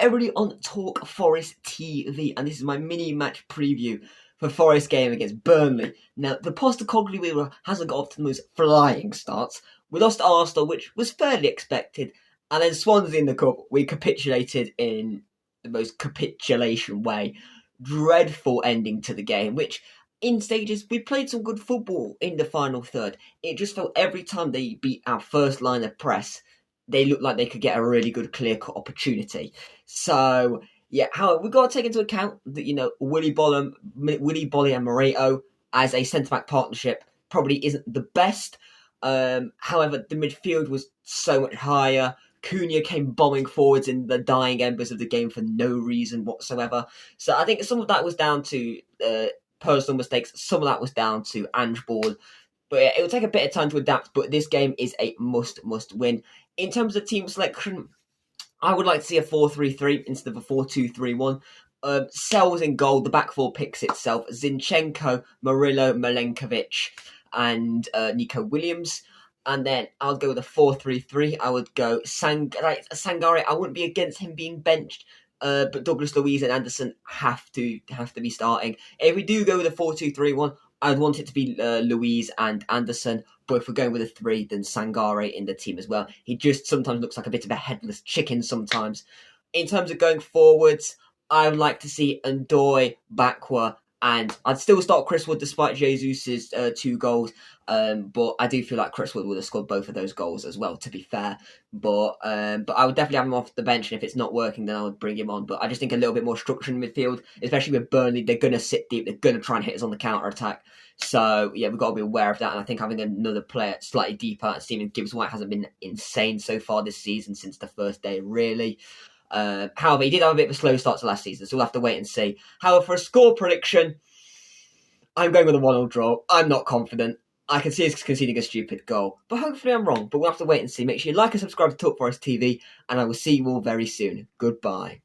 everybody on Talk Forest TV, and this is my mini match preview for Forest game against Burnley. Now, the Postecoglou era hasn't got off to the most flying starts. We lost to Arsenal, which was fairly expected, and then Swansea in the cup, we capitulated in the most capitulation way. Dreadful ending to the game, which in stages, we played some good football in the final third. It just felt every time they beat our first line of press, they looked like they could get a really good clear-cut opportunity. So, yeah, however, we've got to take into account that, Willy Bolly and Moreto as a centre-back partnership probably isn't the best. However, the midfield was so much higher. Cunha came bombing forwards in the dying embers of the game for no reason whatsoever. So I think some of that was down to personal mistakes. Some of that was down to Ange Ball. But it will take a bit of time to adapt, but this game is a must win. In terms of team selection, I would like to see a 4-3-3 instead of a 4-2-3-1. Sells in goal, the back four picks itself. Zinchenko, Murillo, Milenkovic, and Nico Williams. And then I'll go with a 4-3-3. I would go Sangare. I wouldn't be against him being benched. But Douglas Luiz and Anderson have to be starting. If we do go with a 4-2-3-1, I'd want it to be Luiz and Anderson. But if we're going with a 3, then Sangare in the team as well. He just sometimes looks like a bit of a headless chicken sometimes. In terms of going forwards, I would like to see Ndoye, Bakwa, and I'd still start Chris Wood despite Jesus' 2 goals. But I do feel like Chris Wood would have scored both of those goals as well, to be fair. But I would definitely have him off the bench, and if it's not working, then I would bring him on. But I just think a little bit more structure in midfield, especially with Burnley. They're going to sit deep. They're going to try and hit us on the counter-attack. So, yeah, we've got to be aware of that. And I think having another player slightly deeper, and Stephen Gibbs-White hasn't been insane so far this season since the first day, really. However, he did have a bit of a slow start to last season, so we'll have to wait and see. However, for a score prediction, I'm going with a 1-1 draw. I'm not confident. I can see us conceding a stupid goal, but hopefully I'm wrong. But we'll have to wait and see. Make sure you like and subscribe to Talk Forest TV, and I will see you all very soon. Goodbye.